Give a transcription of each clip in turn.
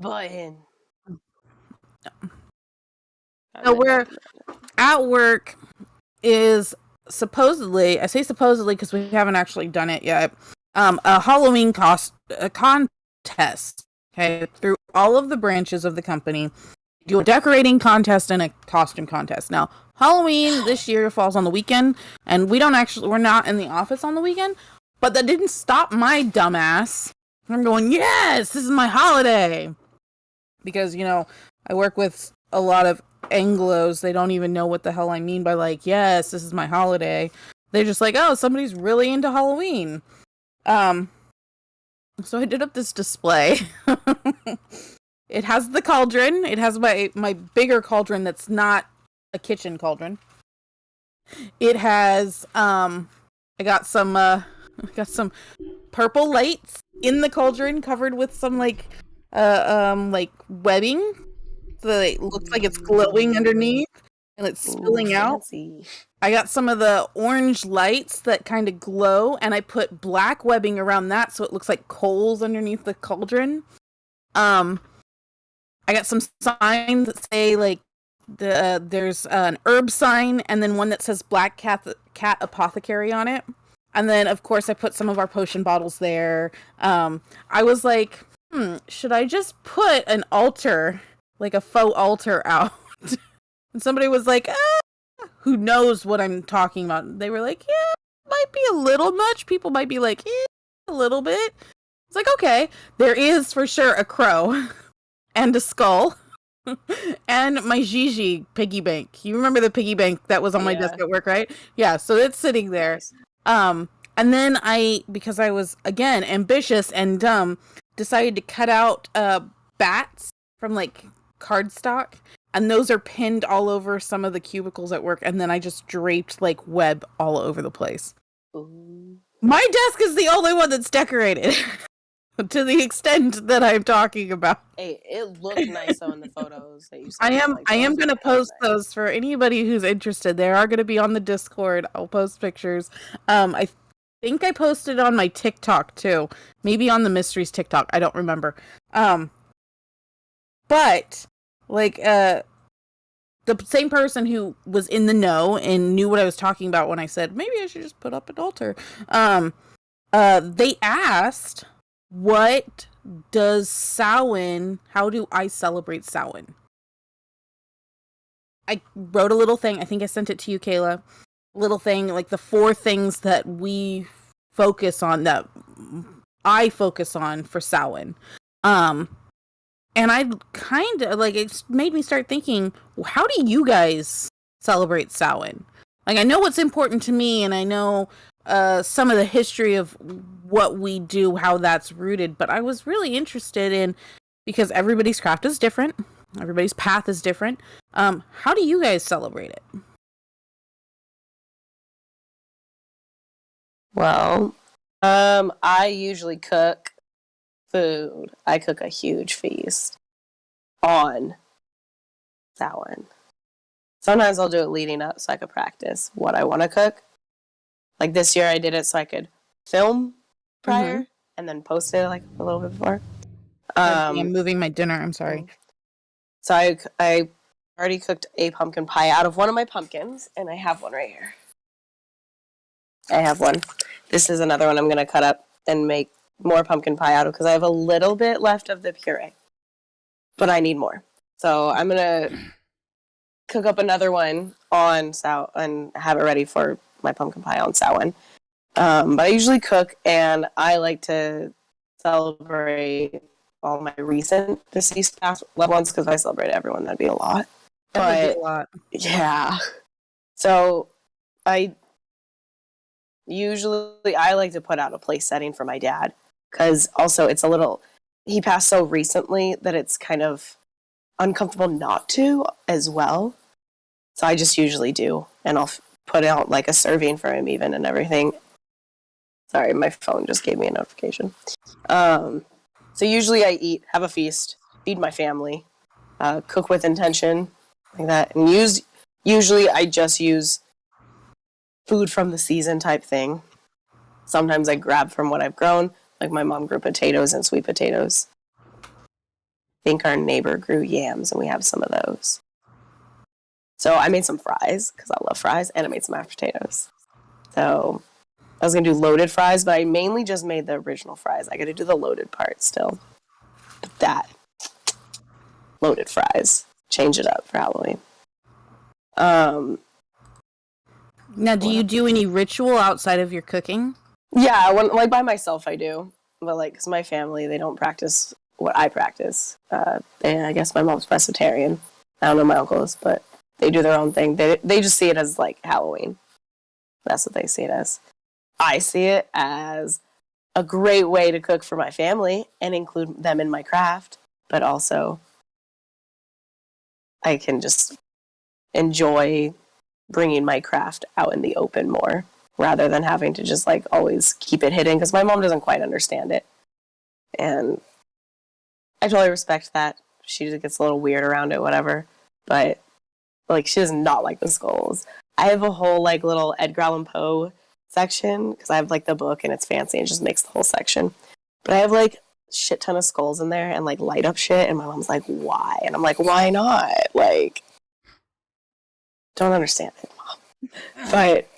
Button. So we're at work is supposedly, I say supposedly because we haven't actually done it yet, a Halloween contest. Okay, through all of the branches of the company, do a decorating contest and a costume contest. Now, Halloween this year falls on the weekend, and we're not in the office on the weekend, but that didn't stop my dumbass from going, yes, this is my holiday. Because, I work with a lot of Anglos. They don't even know what the hell I mean by, like, yes, this is my holiday. They're just like, oh, somebody's really into Halloween. So I did up this display. It has the cauldron. It has my bigger cauldron that's not a kitchen cauldron. It has I got some purple lights in the cauldron covered with some like webbing. So it looks like it's glowing underneath and it's spilling out. I got some of the orange lights that kind of glow, and I put black webbing around that so it looks like coals underneath the cauldron. I got some signs that say like there's an herb sign and then one that says Black Cat Apothecary on it. And then of course I put some of our potion bottles there. I was like, should I just put an altar, like a faux altar out? And somebody was like, who knows what I'm talking about? They were like, yeah, might be a little much. People might be like, a little bit. It's like, okay, there is for sure a crow and a skull and my Gigi piggy bank. You remember the piggy bank that was on my desk at work, right? Yeah, so it's sitting there. Nice. And then because I was, again, ambitious and dumb, decided to cut out bats from like cardstock. And those are pinned all over some of the cubicles at work. And then I just draped like web all over the place. Ooh. My desk is the only one that's decorated. To the extent that I'm talking about. Hey, it looked nice though in the photos that you sent. I am going to post those for anybody who's interested. They are going to be on the Discord. I'll post pictures. I think I posted on my TikTok too. Maybe on the Mysteries TikTok. I don't remember. But like the same person who was in the know and knew what I was talking about when I said maybe I should just put up an altar. They asked, what does Samhain, how do I celebrate Samhain? I wrote a little thing. I think I sent it to you, Kayla. Little thing, like the 4 things that we focus on, that I focus on for Samhain. And I kind of, like, it made me start thinking, how do you guys celebrate Samhain? Like, I know what's important to me, and I know some of the history of what we do, how that's rooted, but I was really interested in, because everybody's craft is different, everybody's path is different. How do you guys celebrate it? Well, I usually cook food. I cook a huge feast on Samhain. Sometimes I'll do it leading up so I could practice what I want to cook. Like this year I did it so I could film prior and then post it like a little bit before. I'm moving my dinner. I'm sorry. So I already cooked a pumpkin pie out of one of my pumpkins, and I have one right here. I have one. This is another one I'm going to cut up and make more pumpkin pie out of because I have a little bit left of the puree, but I need more. So I'm going to cook up another one on and have it ready for my pumpkin pie on Samhain. But I usually cook, and I like to celebrate all my recent deceased past loved ones, because if I celebrate everyone, that'd be a lot. That would be a lot. Yeah. So I like to put out a place setting for my dad, because also it's a little, he passed so recently that it's kind of uncomfortable not to as well. So I just usually do, and I'll put out like a serving for him even and everything. Sorry, my phone just gave me a notification. So usually I have a feast, feed my family, cook with intention, like that. And usually I just use food from the season type thing. Sometimes I grab from what I've grown, like my mom grew potatoes and sweet potatoes. think our neighbor grew yams, and we have some of those. So I made some fries, because I love fries, and I made some mashed potatoes. So I was going to do loaded fries, but I mainly just made the original fries. I got to do the loaded part still. That. Loaded fries. Change it up for Halloween. Now, do you do any ritual outside of your cooking? Yeah, like by myself I do. But like, because my family, they don't practice what I practice. And I guess my mom's pescatarian. I don't know my uncles, but they do their own thing. They just see it as like Halloween. That's what they see it as. I see it as a great way to cook for my family and include them in my craft, but also I can just enjoy bringing my craft out in the open more rather than having to just like always keep it hidden, because my mom doesn't quite understand it. And I totally respect that. She just gets a little weird around it, whatever. But like, she does not like the skulls. I have a whole like little Edgar Allan Poe section, because I have like the book and it's fancy and just makes the whole section. But I have like shit ton of skulls in there and like light up shit, and my mom's like, why? And I'm like, why not? Like, don't understand it, Mom. But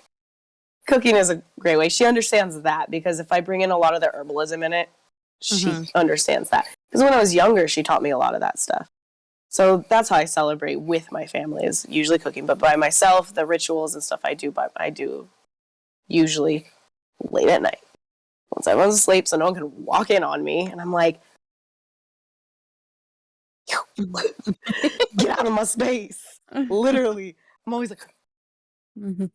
cooking is a great way. She understands that, because if I bring in a lot of the herbalism in it, she understands that. Because when I was younger, she taught me a lot of that stuff. So that's how I celebrate with my family, is usually cooking. But by myself, the rituals and stuff I do usually late at night. Once everyone's asleep, so no one can walk in on me. And I'm like, get out of my space. Literally. I'm always like, what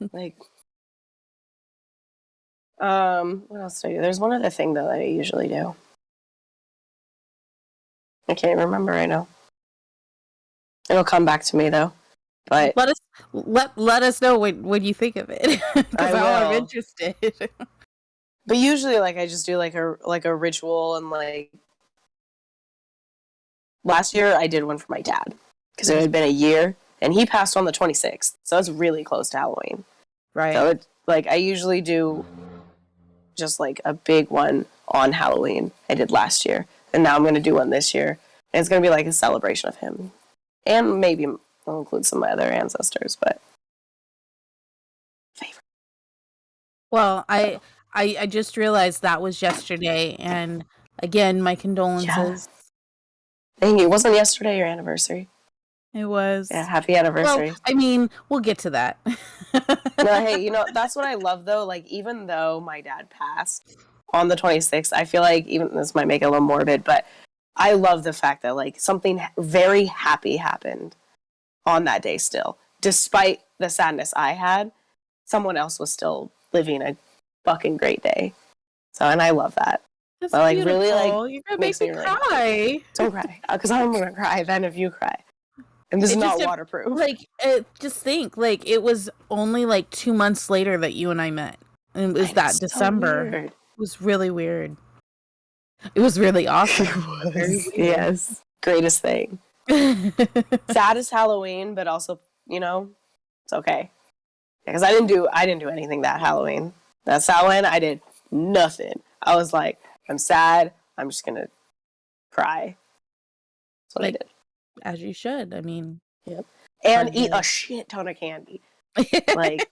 else do I do? There's one other thing, though, that I usually do. I can't remember right now. It'll come back to me, though. But let us know when you think of it, because I'm interested. But usually, like, I just do like a ritual, and like last year I did one for my dad, because it had been a year, and he passed on the 26th, so it's really close to Halloween. Right. So it's like I usually do just like a big one on Halloween. I did last year, and now I'm going to do one this year, and it's going to be like a celebration of him, and maybe I'll include some of my other ancestors. But favorite. Well, I just realized that was yesterday, and again, my condolences. Yeah. Thank you. Wasn't yesterday your anniversary? It was. Yeah, happy anniversary. Well, I mean, we'll get to that. No, hey, that's what I love, though. Like, even though my dad passed on the 26th, I feel like, even this might make it a little morbid, but I love the fact that, like, something very happy happened on that day still. Despite the sadness I had, someone else was still living a fucking great day. So, and I love that. That's but, like, beautiful. really, like, you're gonna make me cry. Really don't cry, because I'm gonna cry then if you cry. And this is not waterproof. Like, just think, like, it was only like 2 months later that you and I met. And it was that December. So it was really weird. It was really awesome. It was. Yes. Greatest thing. Saddest Halloween, but also, it's okay. Because I didn't do anything that Halloween. That Samhain, I did nothing. I was like, I'm sad. I'm just gonna cry. That's what I did. As you should. I mean, yep. And eat a shit ton of candy. Like,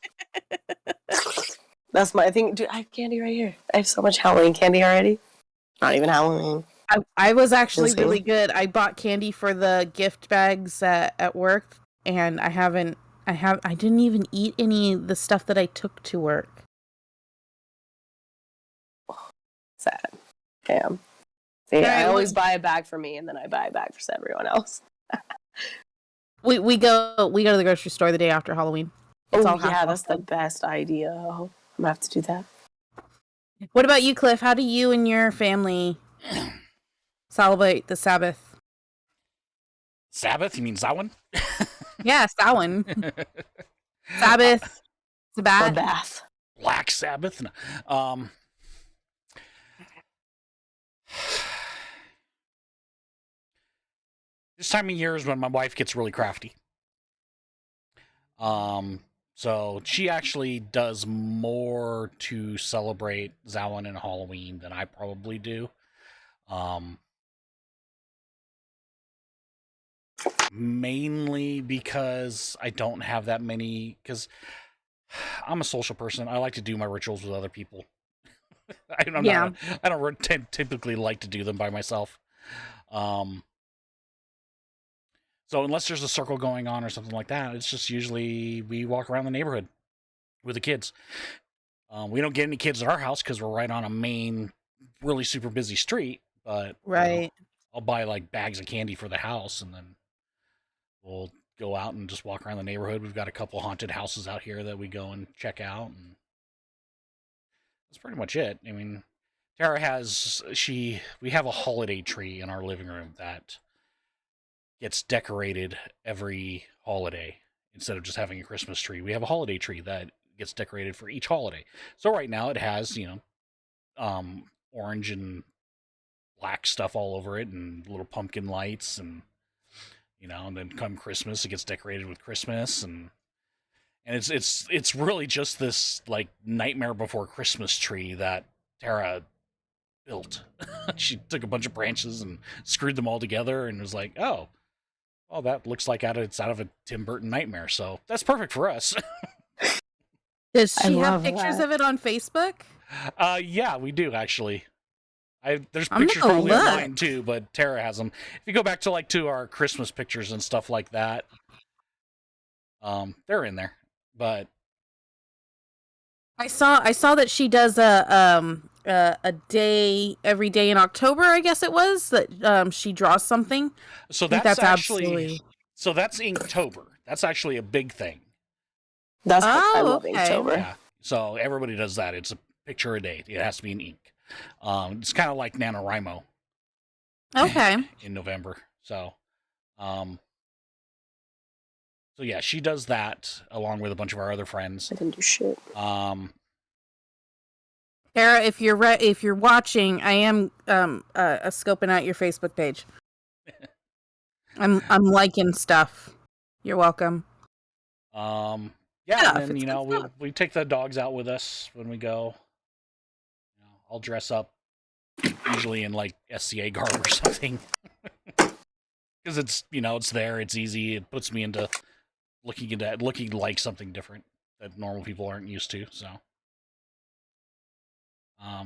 that's my thing. Dude, I have candy right here. I have so much Halloween candy already. Not even Halloween. I was actually really good. I bought candy for the gift bags at work, and I didn't even eat any of the stuff that I took to work. Sad. Damn. See, I always buy a bag for me, and then I buy a bag for everyone else. we go to the grocery store the day after Halloween. That's the best idea. I'm gonna have to do that. What about you, Cliff? How do you and your family celebrate the Sabbath? Sabbath? You mean Samhain? Yeah, Samhain. Sabbath. Sabbath. Black Sabbath. This time of year is when my wife gets really crafty. So she actually does more to celebrate Samhain and Halloween than I probably do. mainly because I don't have that many. Because I'm a social person. I like to do my rituals with other people. I'm Yeah. not. I don't typically like to do them by myself. Um, so unless there's a circle going on or something like that, it's just usually we walk around the neighborhood with the kids. We don't get any kids at our house because we're right on a main, really super busy street. But Right. I'll buy like bags of candy for the house, and then we'll go out and just walk around the neighborhood. We've got a couple haunted houses out here that we go and check out, and that's pretty much it. I mean, Tara has we have a holiday tree in our living room that gets decorated every holiday. Instead of just having a Christmas tree, we have a holiday tree that gets decorated for each holiday. So right now it has, orange and black stuff all over it and little pumpkin lights, and and then come Christmas it gets decorated with Christmas, and it's really just this like Nightmare Before Christmas tree that Tara built. She took a bunch of branches and screwed them all together and was like, oh, well, that looks like it's out of a Tim Burton nightmare, so that's perfect for us. Does I she have love pictures that. of it on Facebook? Yeah, we do actually. There's I'm pictures gonna probably look. online too, but Tara has them. If you go back to our Christmas pictures and stuff like that, they're in there. But I saw that she does a day every day in October, I guess it was, that she draws something. so I think that's that's actually absolutely that's Inktober. That's actually a big thing. That's I Oh, love okay. Inktober. Yeah. So everybody does that. It's a picture a day. It has to be in ink. It's kind of like NaNoWriMo okay. in November. So yeah, she does that along with a bunch of our other friends. I didn't do shit. Tara, if you're watching, I am scoping out your Facebook page. I'm liking stuff. You're welcome. Yeah, Yeah, and it's then good stuff. we take the dogs out with us when we go. I'll dress up, usually in like SCA garb or something, because it's it's there, it's easy, it puts me into looking like something different that normal people aren't used to. So, I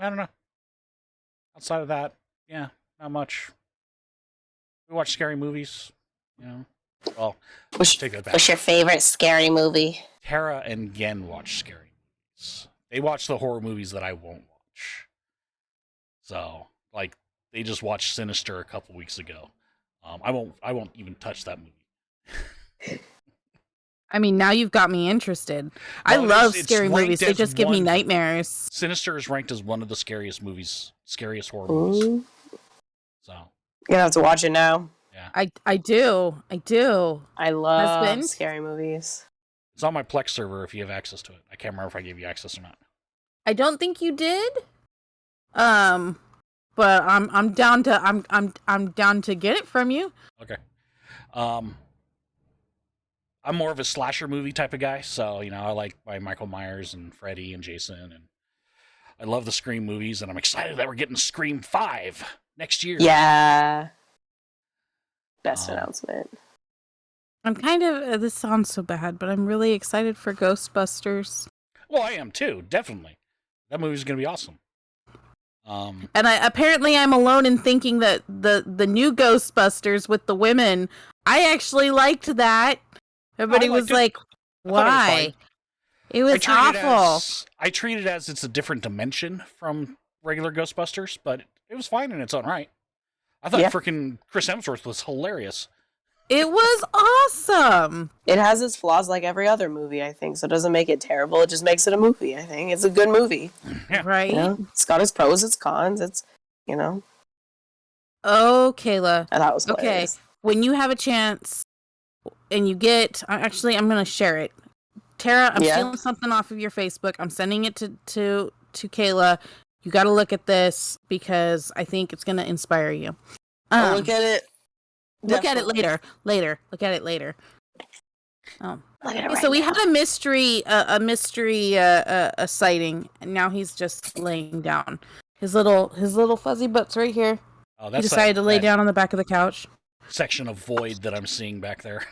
don't know. Outside of that, yeah, not much. We watch scary movies, Well, take that back. What's your favorite scary movie? Tara and Gen watch scary movies. They watch the horror movies that I won't watch. So, like, they just watched Sinister a couple weeks ago. I won't even touch that movie. I mean, now you've got me interested. I Well, love it's scary ranked movies. They as just give me one- nightmares. Sinister is ranked as one of the scariest horror movies. Ooh. So, You're gonna have to watch it now. yeah. I do. I love Husband? scary movies. It's on my Plex server if you have access to it. I can't remember if I gave you access or not. I don't think you did. But I'm down to I'm down to get it from you. Okay. I'm more of a slasher movie type of guy, so I like my Michael Myers and Freddy and Jason, and I love the Scream movies, and I'm excited that we're getting Scream 5 next year. Yeah. Best announcement. I'm kind of this sounds so bad, but I'm really excited for Ghostbusters. Well, I am too, definitely. That movie's gonna be awesome. And I'm alone in thinking that the new Ghostbusters with the women, I actually liked that. Everybody was like, "Why?" It was awful. I treat it as it's a different dimension from regular Ghostbusters, but it was fine in its own right. I thought freaking Chris Hemsworth was hilarious. It was awesome. It has its flaws like every other movie, I think, so it doesn't make it terrible. It just makes it a movie, I think. It's a good movie. Yeah. Right? It's got its pros, its cons, Oh, Kayla. And that was hilarious. Okay. When you have a chance and you get... Actually, I'm going to share it. Tara, I'm stealing something off of your Facebook. I'm sending it to Kayla. You got to look at this because I think it's going to inspire you. I'll look at it. Look at it later. Look at it later. Oh. Look at it Okay, right so we now. had a mystery sighting, and now he's just laying down. His little fuzzy butt's right here. Oh, He that's decided to lay that down on the back of the couch. section of void that I'm seeing back there.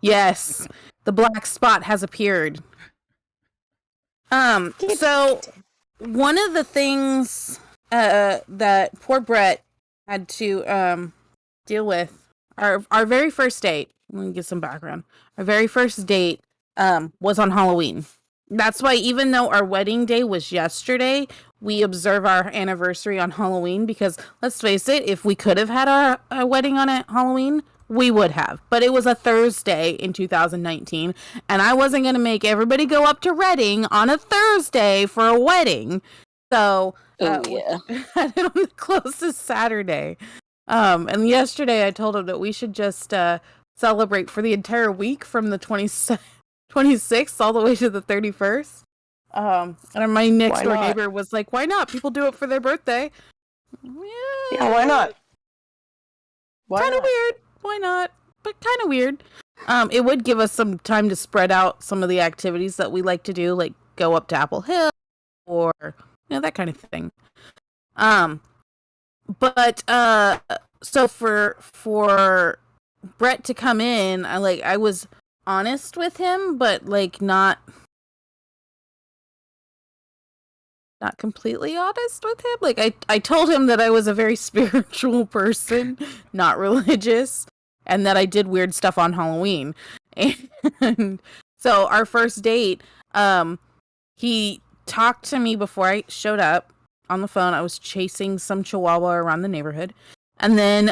Yes, the black spot has appeared. So one of the things that poor Brett had to deal with, our very first date. Let me get some background. Our very first date was on Halloween. That's why even though our wedding day was yesterday, we observe our anniversary on Halloween because let's face it, if we could have had our wedding on Halloween, we would have. But it was a Thursday in 2019, and I wasn't going to make everybody go up to Reading on a Thursday for a wedding. So we had it on the closest Saturday. And yesterday I told him that we should just celebrate for the entire week from the 26th all the way to the 31st. And my next door neighbor was like, why not? People do it for their birthday. Yeah, why not? Kind of weird. Why not? But kind of weird. It would give us some time to spread out some of the activities that we like to do, like go up to Apple Hill or that kind of thing. But so for Brett to come in, I was honest with him, but like not completely honest with him. Like I told him that I was a very spiritual person, not religious, and that I did weird stuff on Halloween. And so our first date, he talked to me before I showed up on the phone. I was chasing some chihuahua around the neighborhood. And then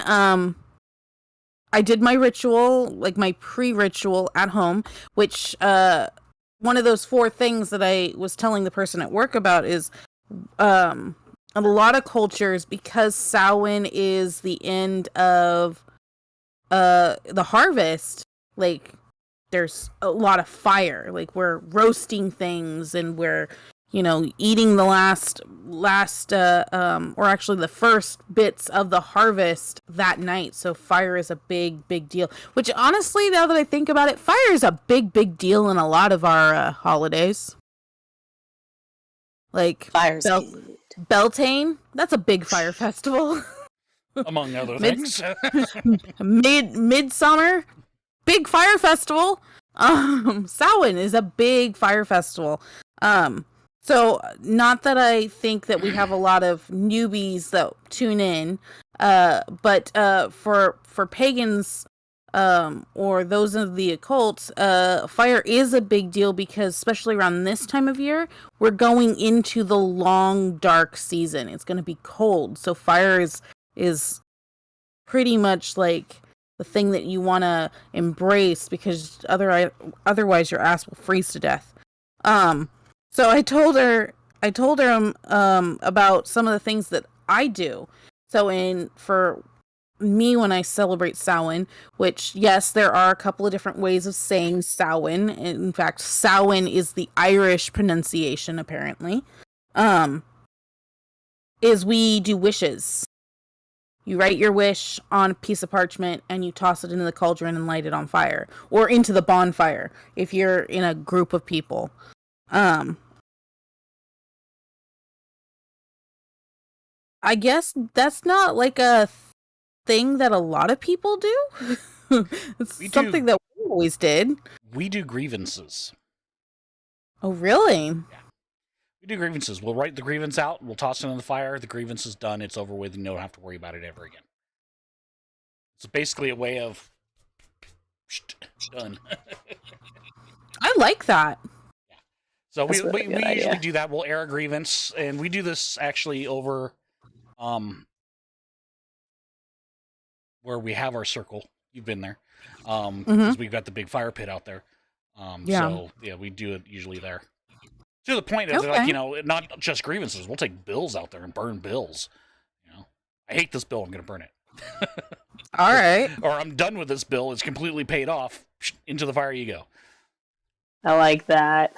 I did my ritual, like my pre-ritual at home, which one of those 4 things that I was telling the person at work about is in a lot of cultures, because Samhain is the end of the harvest, like there's a lot of fire. Like we're roasting things and we're eating the last or actually the first bits of the harvest that night. So fire is a big deal, which honestly, now that I think about it, fire is a big deal in a lot of our holidays. Like fire's Beltane, that's a big fire festival. Among other things. Midsummer, big fire festival. Samhain is a big fire festival. So not that I think that we have a lot of newbies that tune in, but for pagans or those of the occult, fire is a big deal because especially around this time of year, we're going into the long dark season. It's going to be cold, so fire is pretty much like the thing that you want to embrace because otherwise your ass will freeze to death. So I told her about some of the things that I do. So for me, when I celebrate Samhain, which yes, there are a couple of different ways of saying Samhain. In fact, Samhain is the Irish pronunciation, apparently. Is we do wishes. You write your wish on a piece of parchment and you toss it into the cauldron and light it on fire, or into the bonfire if you're in a group of people. I guess that's not like a thing that a lot of people do. It's something that we always did. We do grievances. Oh, really? Yeah. We do grievances. We'll write the grievance out. We'll toss it in the fire. The grievance is done. It's over with. And you don't have to worry about it ever again. It's basically a way of done. I like that. Yeah. So we idea. usually do that. We'll air a grievance, and we do this actually over where we have our circle. You've been there. Because we've got the big fire pit out there. So yeah, we do it usually there. To the point of like, not just grievances. We'll take bills out there and burn bills. I hate this bill. I'm going to burn it. All right. Or I'm done with this bill. It's completely paid off. Into the fire you go. I like that.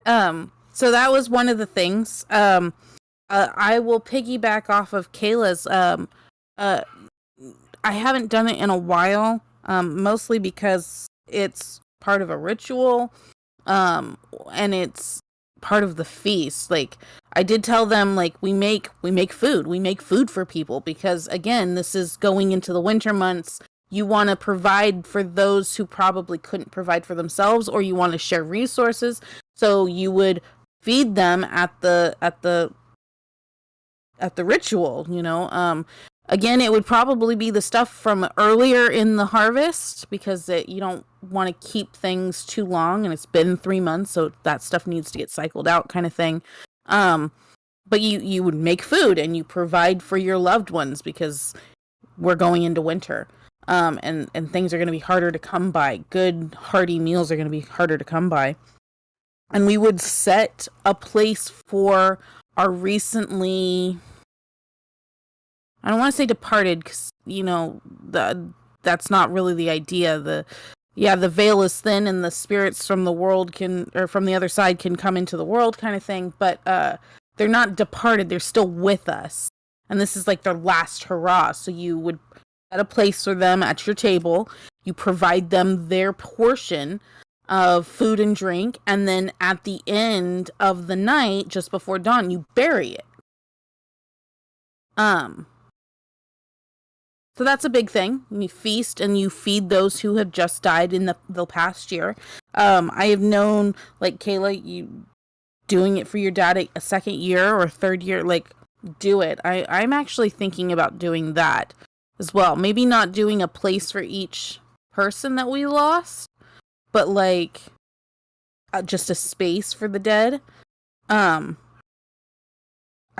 So that was one of the things. I will piggyback off of Kayla's. I haven't done it in a while, mostly because it's part of a ritual, and it's part of the feast. Like, I did tell them, like, we make food for people, because again, this is going into the winter months. You want to provide for those who probably couldn't provide for themselves, or you want to share resources. So you would feed them at the ritual, again, it would probably be the stuff from earlier in the harvest, because you don't want to keep things too long, and it's been 3 months, so that stuff needs to get cycled out, kind of thing. But you would make food and you provide for your loved ones, because we're going into winter. And things are going to be harder to come by. Good, hearty meals are going to be harder to come by. And we would set a place for our recently, I don't want to say departed, because, that's not really the idea. The veil is thin and the spirits from the world from the other side can come into the world, kind of thing. But they're not departed. They're still with us. And this is like their last hurrah. So you would set a place for them at your table. You provide them their portion of food and drink. And then at the end of the night, just before dawn, you bury it. So that's a big thing. You feast and you feed those who have just died in the past year. I have known, like, Kayla, you doing it for your dad a second year or third year, like, do it. I'm actually thinking about doing that as well. Maybe not doing a place for each person that we lost, but like just a space for the dead. I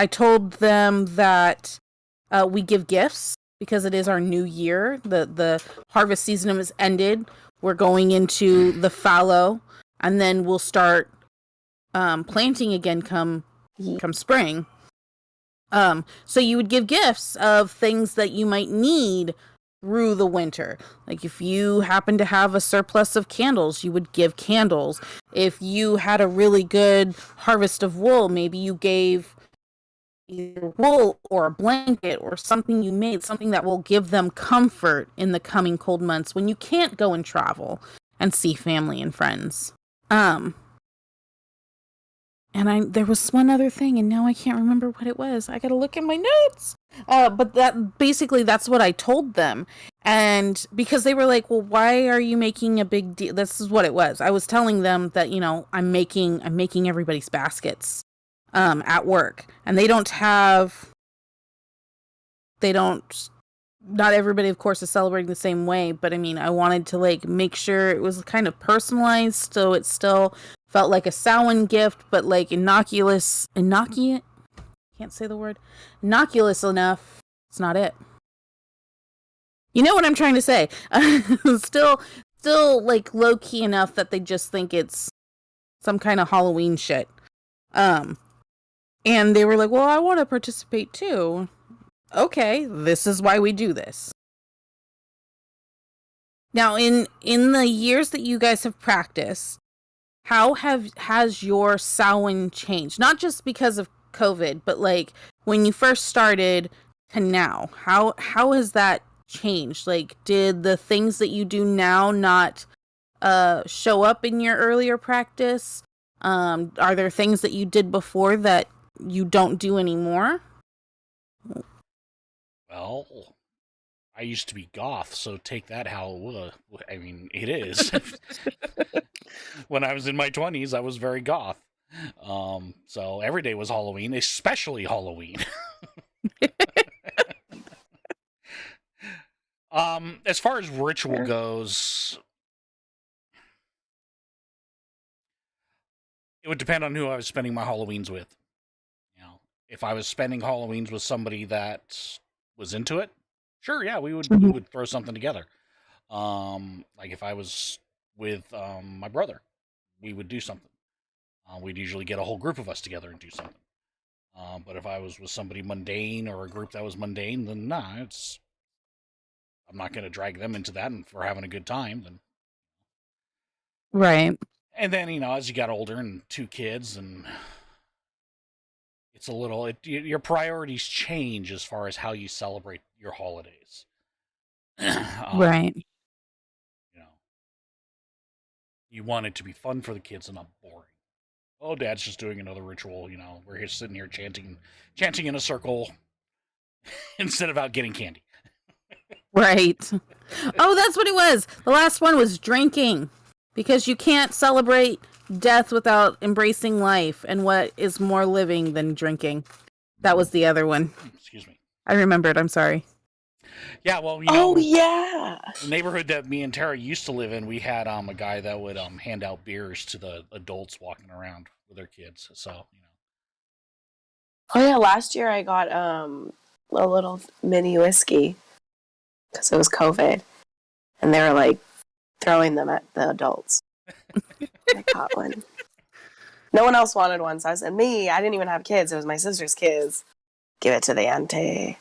told them that we give gifts, because it is our new year. The harvest season has ended. We're going into the fallow, and then we'll start planting again come spring. So you would give gifts of things that you might need through the winter. Like, if you happen to have a surplus of candles, you would give candles. If you had a really good harvest of wool, maybe you gave either wool or a blanket or something you made, something that will give them comfort in the coming cold months when you can't go and travel and see family and friends. And there was one other thing, and now I can't remember what it was. I gotta look in my notes. But that's what I told them. And because they were like, well, why are you making a big deal? This is what it was. I was telling them that, I'm making everybody's baskets at work. And not everybody, of course, is celebrating the same way, but I mean, I wanted to, like, make sure it was kind of personalized, so it still felt like a Samhain gift, but like innocuous enough. It's not it. You know what I'm trying to say. Still like low key enough that they just think it's some kind of Halloween shit. And they were like, well, I want to participate too. Okay, this is why we do this. Now, in the years that you guys have practiced, how has your Samhain changed? Not just because of COVID, but like when you first started to now. How has that changed? Like, did the things that you do now not show up in your earlier practice? Are there things that you did before that you don't do anymore? Well, I used to be goth, so take that how it was. I mean, it is. When I was in my 20s, I was very goth. So every day was Halloween, especially Halloween. As far as ritual goes, it would depend on who I was spending my Halloweens with. If I was spending Halloweens with somebody that was into it, sure, yeah, we would throw something together. Like if I was with my brother, we would do something. We'd usually get a whole group of us together and do something. But if I was with somebody mundane or a group that was mundane, then nah, I'm not going to drag them into that, and if we're having a good time, then right. And then as you got older and 2 kids, and it's a little, your priorities change as far as how you celebrate your holidays. Right. You want it to be fun for the kids and not boring. Oh, Dad's just doing another ritual, where he's sitting here chanting in a circle instead of out getting candy. Right. Oh, that's what it was. The last one was drinking. Because you can't celebrate death without embracing life. And what is more living than drinking? That was the other one. Excuse me. I remembered. I'm sorry. Yeah, well, Oh yeah. the neighborhood that me and Tara used to live in, we had a guy that would hand out beers to the adults walking around with their kids. So, Oh yeah. Last year I got a little mini whiskey because it was COVID, and they were like throwing them at the adults. I got one. No one else wanted one, so I said, I didn't even have kids. It was my sister's kids. Give it to the auntie.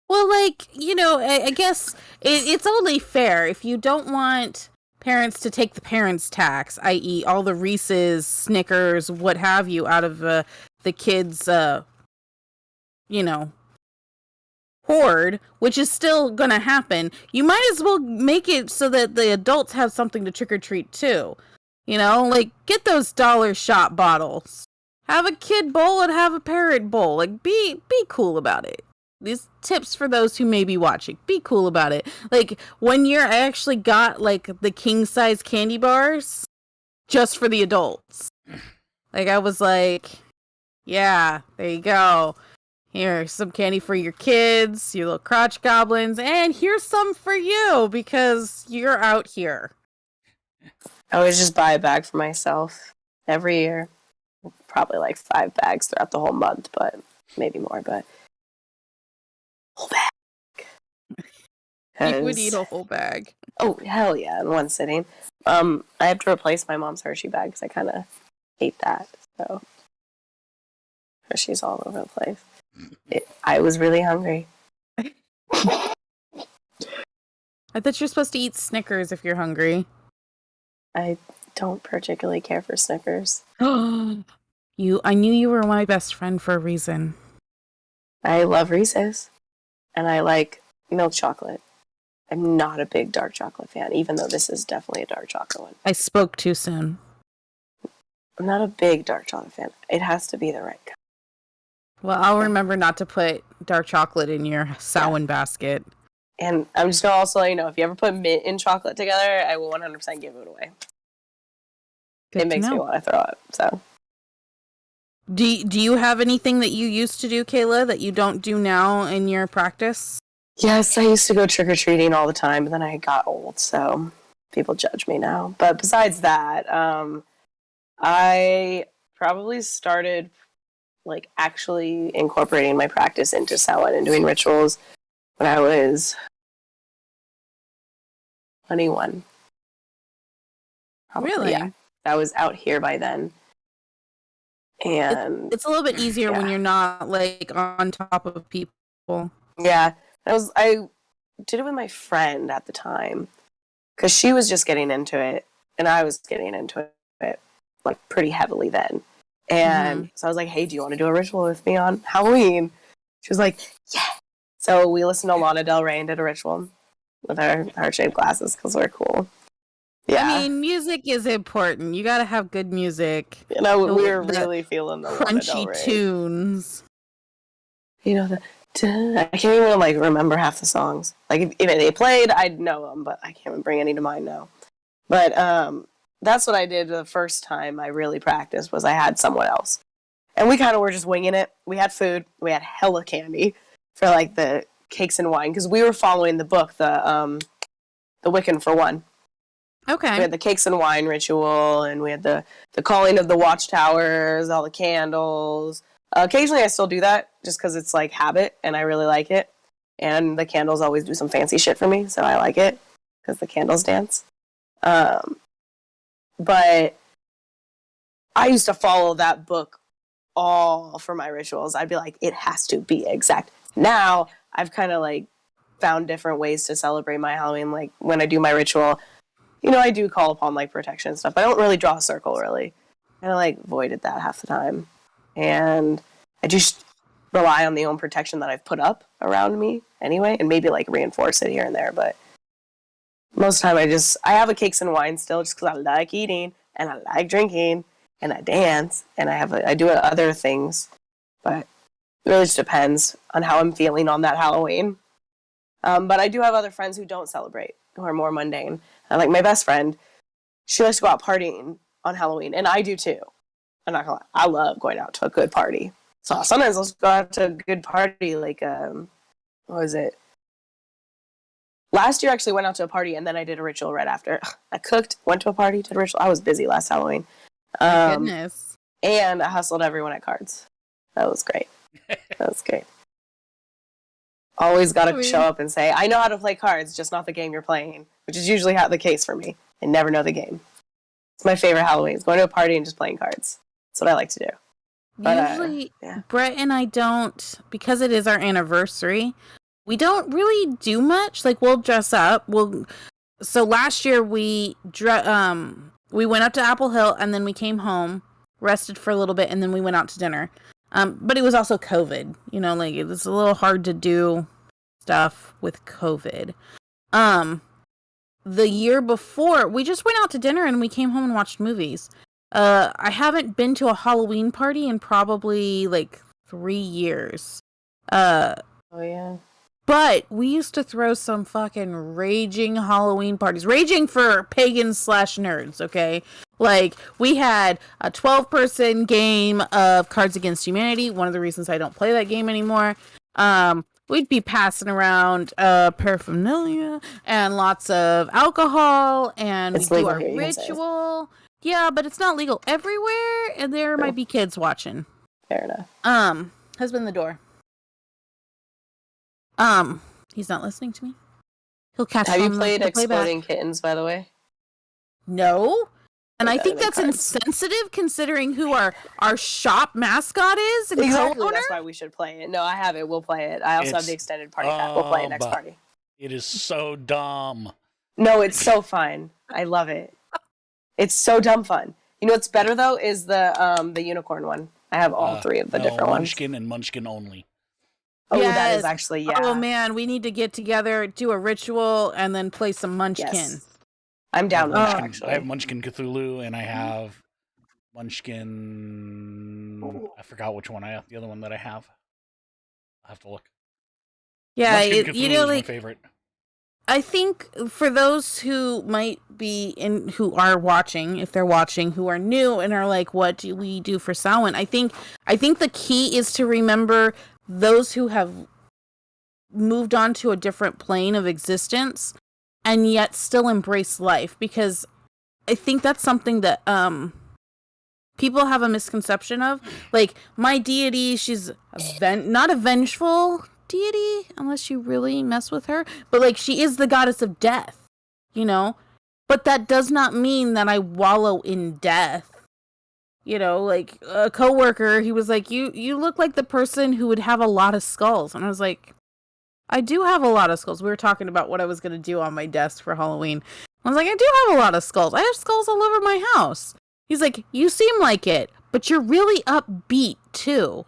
Well, I guess it's only fair if you don't want parents to take the parents' tax, i.e., all the Reese's, Snickers, what have you, out of the kids' hoard, which is still gonna happen. You might as well make it so that the adults have something to trick or treat too. Get those dollar shot bottles. Have a kid bowl and have a parent bowl. Be cool about it. These tips for those who may be watching. Be cool about it. One year I actually got the king size candy bars just for the adults. I was like, yeah, there you go. Here's some candy for your kids, your little crotch goblins, and here's some for you because you're out here. I always just buy a bag for myself every year. Probably 5 bags throughout the whole month, but maybe more, but whole bag. You would eat a whole bag. Oh, hell yeah, in one sitting. I have to replace my mom's Hershey bag because I kind of hate that. So Hershey's all over the place. I was really hungry. I thought you're supposed to eat Snickers if you're hungry. I don't particularly care for Snickers. I knew you were my best friend for a reason. I love Reese's, and I like milk chocolate. I'm not a big dark chocolate fan, even though this is definitely a dark chocolate one. I spoke too soon. I'm not a big dark chocolate fan. It has to be the right kind. Well, I'll remember not to put dark chocolate in your Samhain basket. And I'm just going to also let you know, if you ever put mint and chocolate together, I will 100% give it away. Good it makes me want to throw up, so. Do you have anything that you used to do, Kayla, that you don't do now in your practice? Yes, I used to go trick-or-treating all the time, but then I got old, so people judge me now. But besides that, I probably started actually incorporating my practice into Samhain and doing rituals when I was 21. Probably, Really? Yeah. I was out here by then. And it's a little bit easier when you're not on top of people. Yeah. I did it with my friend at the time because she was just getting into it and I was getting into it pretty heavily then. And so I was like, hey, do you want to do a ritual with me on Halloween? She was like, yeah. So we listened to Lana Del Rey and did a ritual with our heart-shaped glasses because we're cool. Yeah. I mean, music is important. You got to have good music. We were really feeling the crunchy tunes. I can't even remember half the songs. If they played, I'd know them, but I can't bring any to mind now. But that's what I did the first time I really practiced was I had someone else. And we kind of were just winging it. We had food. We had hella candy for the cakes and wine because we were following the book, the Wiccan for One. Okay. We had the cakes and wine ritual, and we had the calling of the watchtowers, all the candles. Occasionally I still do that just because it's habit, and I really like it. And the candles always do some fancy shit for me, so I like it because the candles dance. But I used to follow that book all for my rituals. I'd be like, it has to be exact. Now, I've kind of found different ways to celebrate my Halloween. When I do my ritual, I do call upon protection and stuff. I don't really draw a circle, really. I voided that half the time. And I just rely on the own protection that I've put up around me anyway, and maybe reinforce it here and there, but most of the time I have a cakes and wine still just because I like eating and I like drinking and I dance, and I do other things, but it really just depends on how I'm feeling on that Halloween. But I do have other friends who don't celebrate, who are more mundane. Like my best friend, she likes to go out partying on Halloween, and I do too. I'm not gonna lie, I love going out to a good party. So sometimes I'll go out to a good party, like what was it? Last year, I actually went out to a party, and then I did a ritual right after. I cooked, went to a party, did a ritual. I was busy last Halloween. My goodness. And I hustled everyone at cards. That was great. That was great. Always got to show up and say, I know how to play cards, just not the game you're playing, which is usually the case for me. I never know the game. It's my favorite Halloween. It's going to a party and just playing cards. That's what I like to do. But, usually, Brett and I don't, because it is our anniversary, we don't really do much. Like, we'll dress up. So last year we went up to Apple Hill, and then we came home, rested for a little bit, and then we went out to dinner. But it was also COVID. You know, like, it was a little hard to do stuff with COVID. The year before, we just went out to dinner, and we came home and watched movies. I haven't been to a Halloween party in probably, like, 3 years. Oh, yeah. But we used to throw some fucking raging Halloween parties. Raging for pagans/nerds, okay? Like, we had a 12-person game of Cards Against Humanity. One of the reasons I don't play that game anymore. We'd be passing around paraphernalia and lots of alcohol, and we do our ritual. Yeah, but it's not legal everywhere, and there might be kids watching. Fair enough. Husband the door. He's not listening to me. He'll catch. Have you played Exploding Kittens, by the way? No. And I think that's insensitive considering who our shop mascot is and exactly. co-owner. That's why we should play it. No, I have it. We'll play it. I also have the extended party pack. We'll play it next party. It is so dumb. No, it's so fun. I love it. It's so dumb fun. You know what's better though is the unicorn one. I have all three of the different ones. Munchkin and Munchkin only. Oh, yes. That is actually, yeah. Oh man, we need to get together, do a ritual, and then play some Munchkin. Yes. I'm down with that, actually. I have Munchkin Cthulhu, and I have Munchkin... I forgot which one I have. The other one that I have. I'll have to look. Yeah, Munchkin Cthulhu is my favorite. I think for those who might be who are watching, if they're watching, who are new and are like, what do we do for Samhain? I think the key is to remember those who have moved on to a different plane of existence and yet still embrace life, because I think that's something that people have a misconception of. Like, my deity, she's not a vengeful deity unless you really mess with her, but like, she is the goddess of death, you know, but that does not mean that I wallow in death. You know, like, a coworker, he was like, you look like the person who would have a lot of skulls. And I was like, I do have a lot of skulls. We were talking about what I was going to do on my desk for Halloween. I was like, I do have a lot of skulls. I have skulls all over my house. He's like, you seem like it, but you're really upbeat too.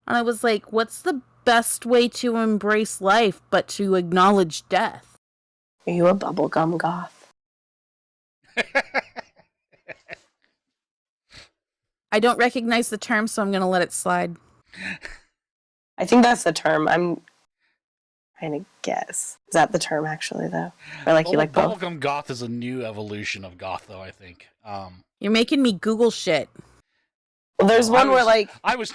And I was like, what's the best way to embrace life but to acknowledge death? Are you a bubblegum goth? I don't recognize the term, so I'm going to let it slide. I think that's the term. I'm trying to guess. Is that the term, actually, though? Or like, you like both? Bubblegum goth is a new evolution of goth, though, I think. You're making me Google shit. Well, there's one where, like,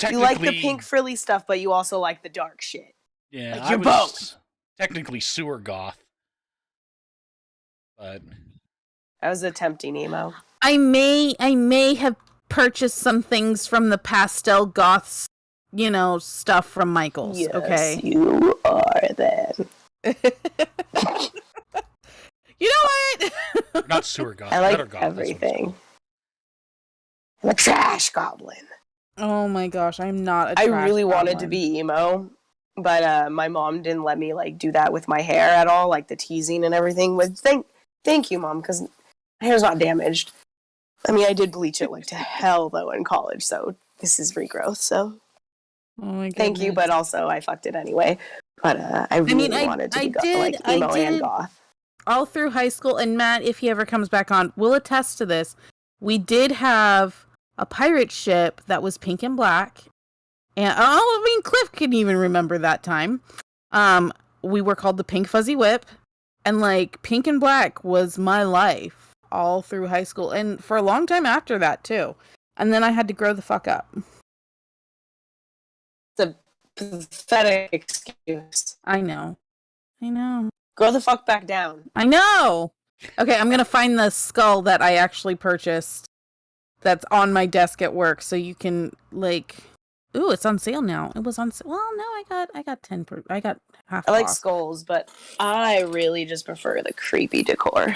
you like the pink frilly stuff, but you also like the dark shit. Yeah, like, you're both. Technically sewer goth. But I was attempting emo. I may have purchased some things from the pastel goths, you know, stuff from Michael's. Yes, okay, you are then. You know what? not sewer goth. I like gutter goth, everything. I'm a trash goblin. Oh my gosh, I'm not a trash I really wanted goblin. to be emo, but my mom didn't let me like do that with my hair at all, like the teasing and everything. But thank you, Mom, because my hair's not damaged. I mean, I did bleach it like to hell though in college, so this is regrowth. So thank you, but also I fucked it anyway. But I really wanted to be like emo and goth. All through high school, and Matt, if he ever comes back on, will attest to this. We did have a pirate ship that was pink and black. And I mean, Cliff can even remember that time. We were called the Pink Fuzzy Whip, and like pink and black was my life all through high school and for a long time after that too. And then I had to grow the fuck up. It's a pathetic excuse. I know. Grow the fuck back down. I know. Okay, I'm gonna find the skull that I actually purchased. That's on my desk at work, so you can like. Ooh, it's on sale now. It was on sale. Well, no, I got 10. I got half. I like off. skulls, but I really just prefer the creepy decor.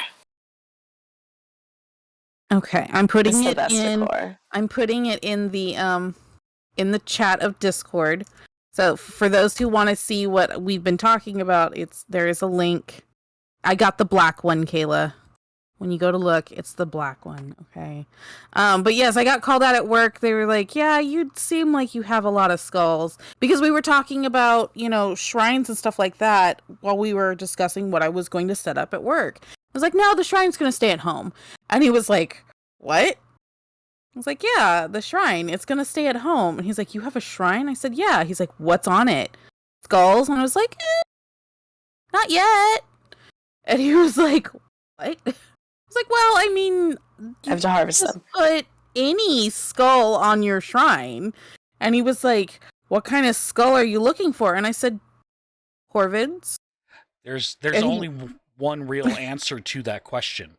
Okay, I'm putting It's the it best in. decor. I'm putting it in the chat of Discord. So for those who want to see what we've been talking about, there is a link. I got the black one, Kayla. When you go to look, it's the black one, okay? But yes, I got called out at work. They were like, yeah, you seem like you have a lot of skulls. Because we were talking about, shrines and stuff like that while we were discussing what I was going to set up at work. I was like, no, the shrine's going to stay at home. And he was like, what? I was like, yeah, the shrine. It's going to stay at home. And he's like, you have a shrine? I said, yeah. He's like, what's on it? Skulls? And I was like, not yet. And he was like, what? I was like, well, I mean, I have to harvest just them. put any skull on your shrine. And he was like, what kind of skull are you looking for? And I said, Corvids. There's only one real answer to that question.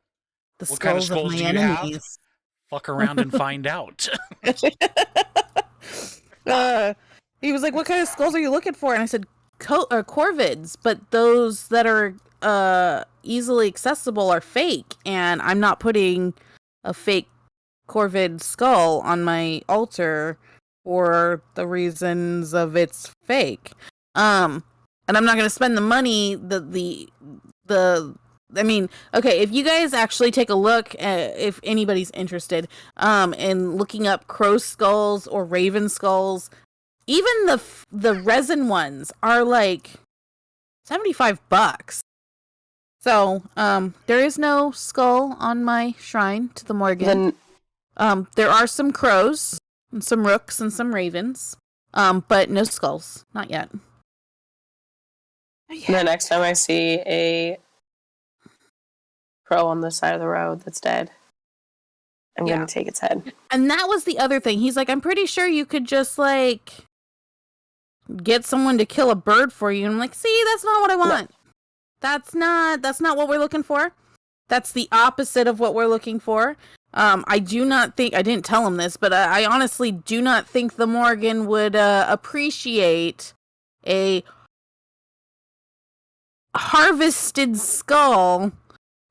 The What kind of skulls skulls of do my you have? enemies. Fuck around and find out. He was like, what kind of skulls are you looking for? And I said, Corvids, but those that are easily accessible are fake, and I'm not putting a fake Corvid skull on my altar for the reasons of it's fake. And I'm not going to spend the money I mean, okay, if you guys actually take a look if anybody's interested in looking up crow skulls or raven skulls, even the resin ones are like $75. So, there is no skull on my shrine to the Morgan. There are some crows, and some rooks, and some ravens, but no skulls. Not yet. The next time I see a crow on the side of the road that's dead, I'm going to take its head. And that was the other thing. He's like, I'm pretty sure you could just, like, get someone to kill a bird for you. And I'm like, see, that's not what I want. No. That's not what we're looking for. That's the opposite of what we're looking for. I do not think, I didn't tell him this, but I honestly do not think the Morgan would appreciate a harvested skull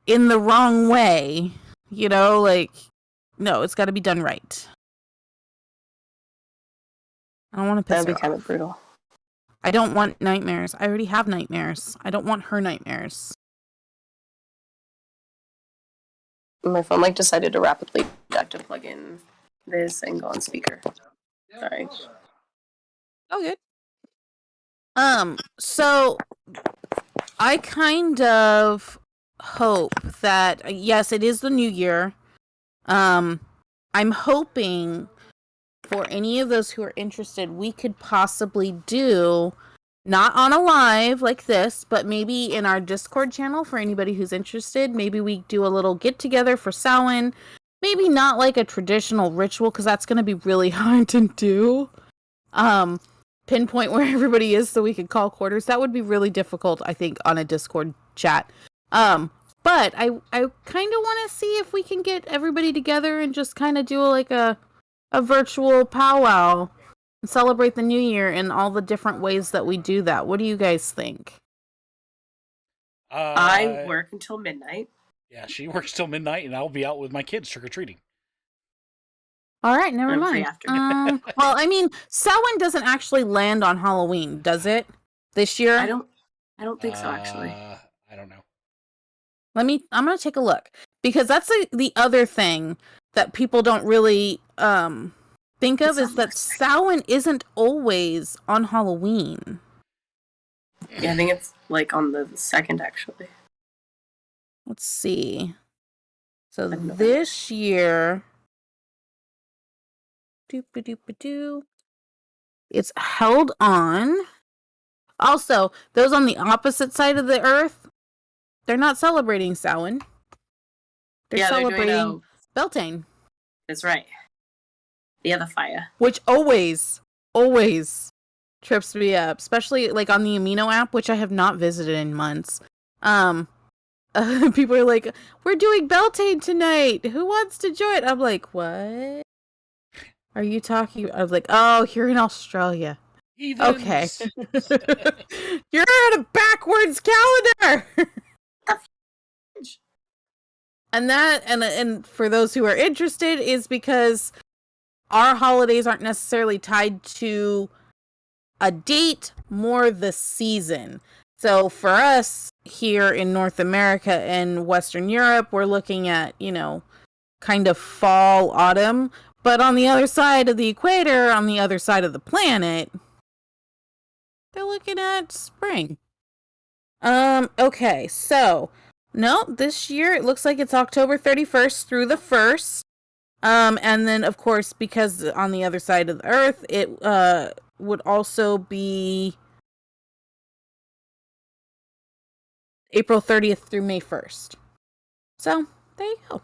in the wrong way. No, it's got to be done right. I don't want to piss her That'd be off. kind of brutal. I don't want nightmares. I already have nightmares. I don't want her nightmares. My phone decided to rapidly have to plug in this and go on speaker. Sorry. Oh, good. So I kind of hope that, yes, it is the new year. I'm hoping for any of those who are interested, we could possibly do, not on a live like this, but maybe in our Discord channel for anybody who's interested. Maybe we do a little get together for Samhain. Maybe not like a traditional ritual, because that's going to be really hard to do. Pinpoint where everybody is so we can call quarters. That would be really difficult, I think, on a Discord chat. But I kind of want to see if we can get everybody together and just kind of do like a virtual powwow and celebrate the new year in all the different ways that we do that. What do you guys think? I work until midnight. Yeah, she works till midnight, and I'll be out with my kids trick-or-treating. All right, never mind. Well, I mean, Samhain doesn't actually land on Halloween, does it? This year? I don't think so, actually. I don't know. I'm going to take a look. Because that's the other thing that people don't really think of, is that Samhain isn't always on Halloween. Yeah, I think it's on the 2nd, actually. Let's see. So this year, It's held on. Also, those on the opposite side of the earth, they're not celebrating Samhain. They're celebrating Beltane. That's right. The other fire. Which always trips me up, especially like on the Amino app, which I have not visited in months. People are like, "We're doing Beltane tonight. Who wants to join?" I'm like, "What are you talking?" I was like, "Oh, you're in Australia. Heathens. Okay, you're on a backwards calendar." And for those who are interested, is because our holidays aren't necessarily tied to a date, more the season. So for us here in North America and Western Europe, we're looking at, kind of fall, autumn. But on the other side of the equator, on the other side of the planet, they're looking at spring. Okay, so no, this year it looks like it's October 31st through the 1st. And then of course, because on the other side of the earth, it would also be April 30th through May 1st. So there you go.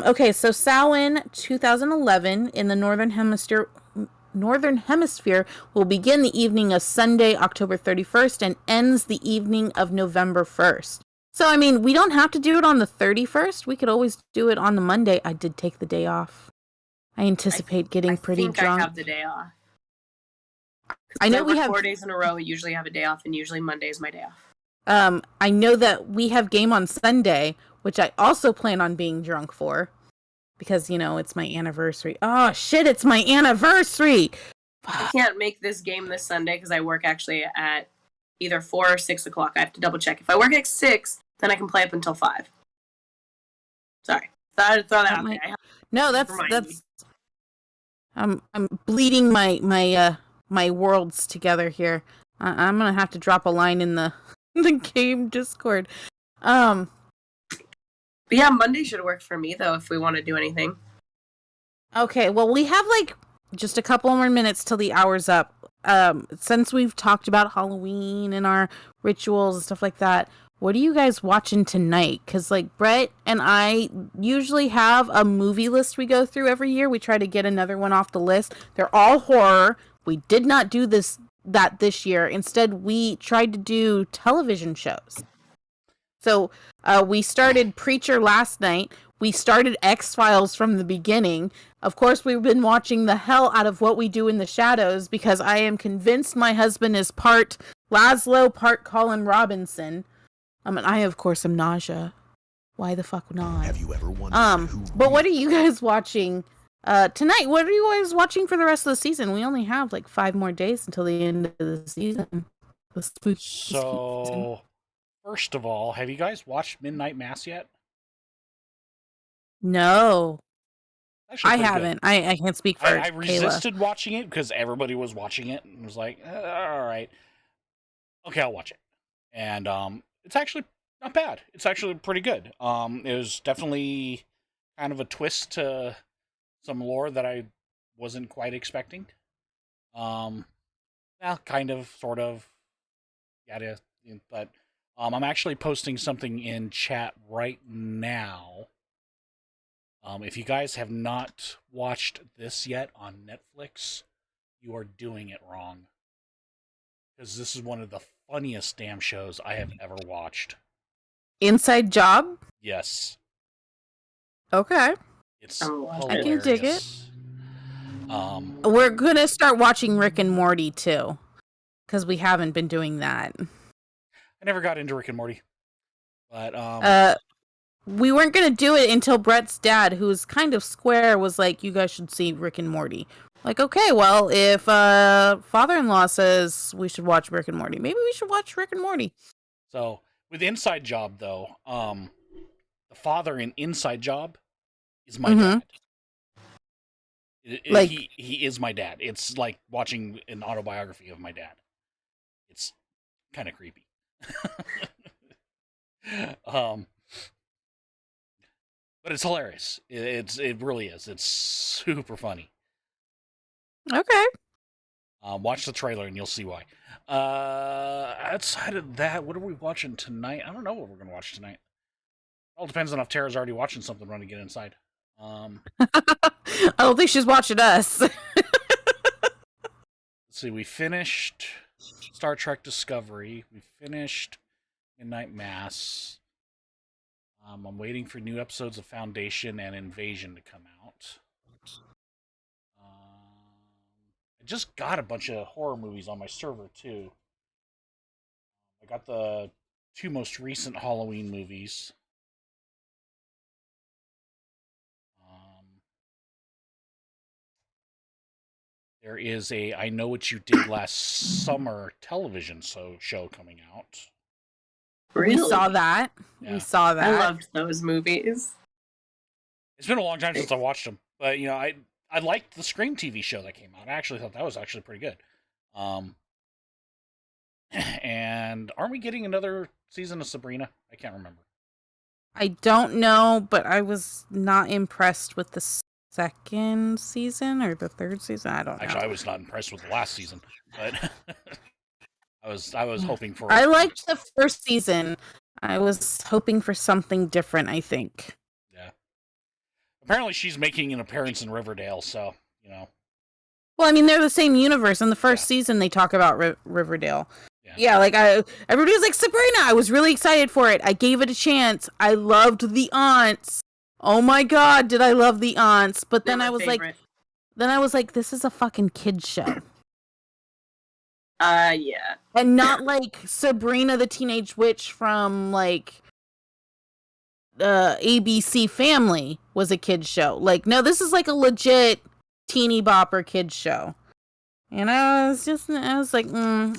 Okay, so Samhain 2011 in the Northern Hemisphere will begin the evening of Sunday, October 31st, and ends the evening of November 1st. So, I mean, we don't have to do it on the 31st. We could always do it on the Monday. I did take the day off. I anticipate getting pretty drunk. I have the day off. I know we have 4 days in a row. We usually have a day off, and usually Monday is my day off. I know that we have game on Sunday, which I also plan on being drunk for. Because, it's my anniversary. Oh, shit, it's my anniversary! I can't make this game this Sunday because I work actually at either 4 or 6 o'clock. I have to double check. If I work at 6, then I can play up until 5. Sorry. Thought I'd throw that out there. No, that's I'm bleeding my worlds together here. I'm gonna have to drop a line in the game Discord. But yeah, Monday should work for me though if we want to do anything. Okay, well we have just a couple more minutes till the hour's up. Since we've talked about Halloween and our rituals and stuff like that, what are you guys watching tonight? Because Brett and I usually have a movie list we go through every year. We try to get another one off the list. They're all horror. We did not do this year. Instead, we tried to do television shows. So we started Preacher last night. We started X-Files from the beginning. Of course, we've been watching the hell out of What We Do in the Shadows because I am convinced my husband is part Laszlo, part Colin Robinson. And I, of course, am Nausea. Why the fuck not? Have you ever wondered but what are you guys watching tonight? What are you guys watching for the rest of the season? We only have 5 more days until the end of the season. So, first of all, have you guys watched Midnight Mass yet? No. Actually, I haven't. I can't speak for I Kayla. resisted watching it because everybody was watching it and was like, all right. Okay, I'll watch it. And it's actually not bad. It's actually pretty good. It was definitely kind of a twist to some lore that I wasn't quite expecting. Well, kind of, sort of. Yeah, but I'm actually posting something in chat right now. If you guys have not watched this yet on Netflix, you are doing it wrong. Because this is one of the funniest damn shows I have ever watched. Inside Job? Yes. Okay. It's hilarious. I can dig it. We're going to start watching Rick and Morty, too. Because we haven't been doing that. I never got into Rick and Morty. But, we weren't going to do it until Brett's dad, who's kind of square, was like, you guys should see Rick and Morty. Okay, well, if father-in-law says we should watch Rick and Morty, maybe we should watch Rick and Morty. So, with Inside Job, though, the father in Inside Job is my dad. He is my dad. It's like watching an autobiography of my dad. It's kind of creepy. But it's hilarious. It really is. It's super funny. Okay. Watch the trailer and you'll see why. Outside of that, what are we watching tonight? I don't know what we're going to watch tonight. All depends on if Tara's already watching something when I get inside. I don't think she's watching us. Let's see, we finished Star Trek Discovery. We finished Midnight Mass. I'm waiting for new episodes of Foundation and Invasion to come out. I just got a bunch of horror movies on my server, too. I got the 2 most recent Halloween movies. There is a I Know What You Did Last Summer television show coming out. Really? We saw that. Yeah. We saw that. I loved those movies. It's been a long time since I watched them, but I liked the Scream TV show that came out. I actually thought that was actually pretty good. And aren't we getting another season of Sabrina? I can't remember. I don't know, but I was not impressed with the second season or the third season. I don't know. Actually, I was not impressed with the last season, but I was hoping for. I liked the first season. I was hoping for something different, I think. Yeah. Apparently, she's making an appearance in Riverdale, so Well, I mean, they're the same universe. In the first season, they talk about Riverdale. Yeah, like everybody was like, Sabrina. I was really excited for it. I gave it a chance. I loved the aunts. Oh my god, did I love the aunts? But then I was like, this is a fucking kid show. Yeah. And not like Sabrina the Teenage Witch from like ABC Family was a kid show. Like, no, this is like a legit teeny bopper kid show. And I was like,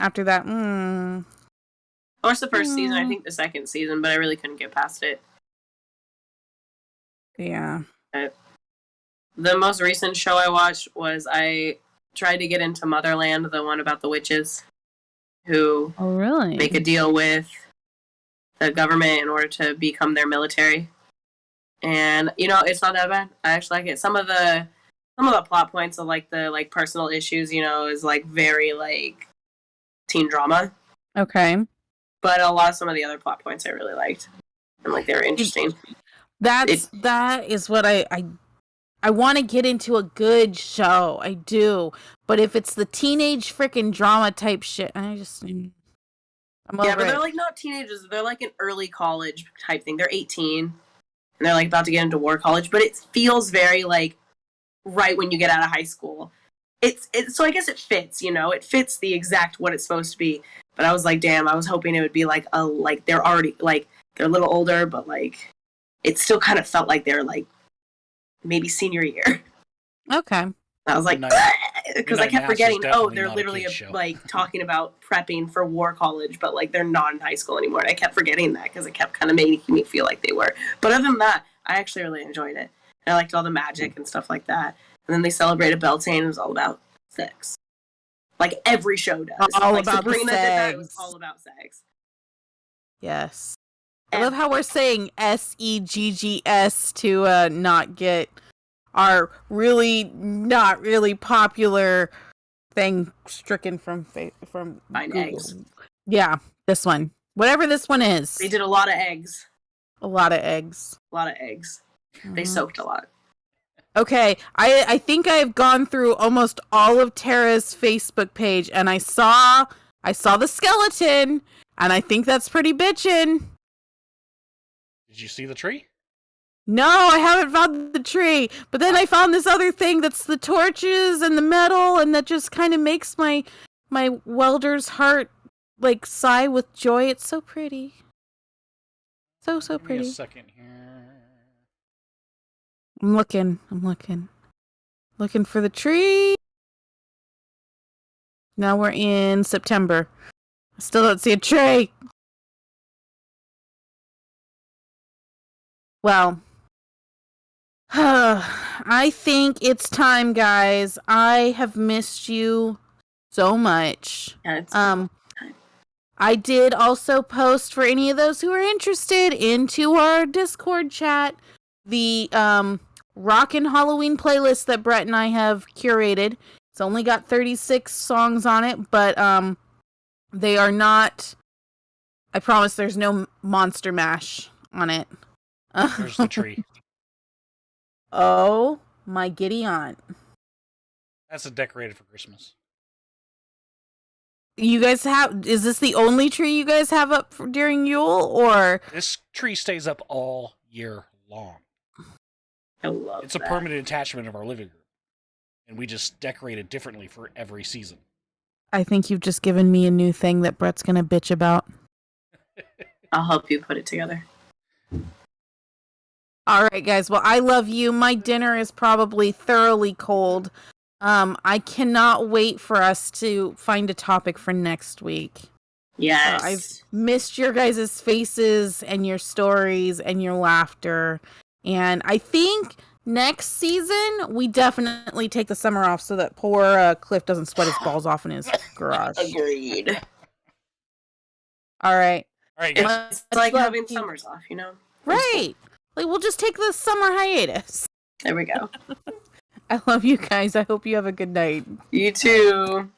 after that, I watched the first season, I think the second season, but I really couldn't get past it. Yeah. The most recent show I watched was I tried to get into Motherland, the one about the witches who make a deal with the government in order to become their military. And, it's not that bad. I actually like it. Some of the plot points of the personal issues, is very teen drama. Okay. But some of the other plot points I really liked. And they were interesting. That is what I want to get into a good show. I do. But if it's the teenage freaking drama type shit, I'm over but they're it. not teenagers. They're an early college type thing. They're 18 and they're about to get into war college, but it feels very right when you get out of high school. It's so I guess it fits, it fits the exact what it's supposed to be. But I was like, damn, I was hoping it would be they're already they're a little older, but it still kind of felt like they're maybe senior year. Okay. I was like, because I kept forgetting, they're literally talking about prepping for war college, but they're not in high school anymore. And I kept forgetting that because it kept kind of making me feel like they were. But other than that, I actually really enjoyed it. And I liked all the magic and stuff like that. And then they celebrated Beltane. It was all about sex. Like every show does. All about Sabrina the did that. sex. It was all about sex. Yes. I love how we're saying SEGGS to not get our really not really popular thing stricken from Find Google. eggs. Yeah, this one. Whatever this one is. They did a lot of eggs. A lot of eggs. A lot of eggs. They soaked a lot. Okay, I think I've gone through almost all of Tara's Facebook page, and I saw the skeleton, and I think that's pretty bitchin'. Did you see the tree? No, I haven't found the tree, but then I found this other thing that's the torches and the metal, and that just kind of makes my welder's heart sigh with joy. It's so pretty. So Give me pretty. a second here. I'm looking. Looking for the tree. Now we're in September. I still don't see a tree. Well, I think it's time, guys. I have missed you so much. Yeah, I did also post for any of those who are interested into our Discord chat the Rockin' Halloween playlist that Brett and I have curated. It's only got 36 songs on it, but they are not. I promise there's no Monster Mash on it. There's the tree. Oh my giddy aunt. That's decorated for Christmas. You guys have... Is this the only tree you guys have up during Yule, or... This tree stays up all year long. I love It's a permanent attachment of our living room. And we just decorate it differently for every season. I think you've just given me a new thing that Brett's gonna bitch about. I'll help you put it together. All right, guys. Well, I love you. My dinner is probably thoroughly cold. I cannot wait for us to find a topic for next week. Yes. I've missed your guys' faces and your stories and your laughter. And I think next season, we definitely take the summer off so that poor Cliff doesn't sweat his balls off in his garage. Agreed. All right. All right, guys. It's like having summers off, you know? Right. Like, we'll just take the summer hiatus. There we go. I love you guys. I hope you have a good night. You too.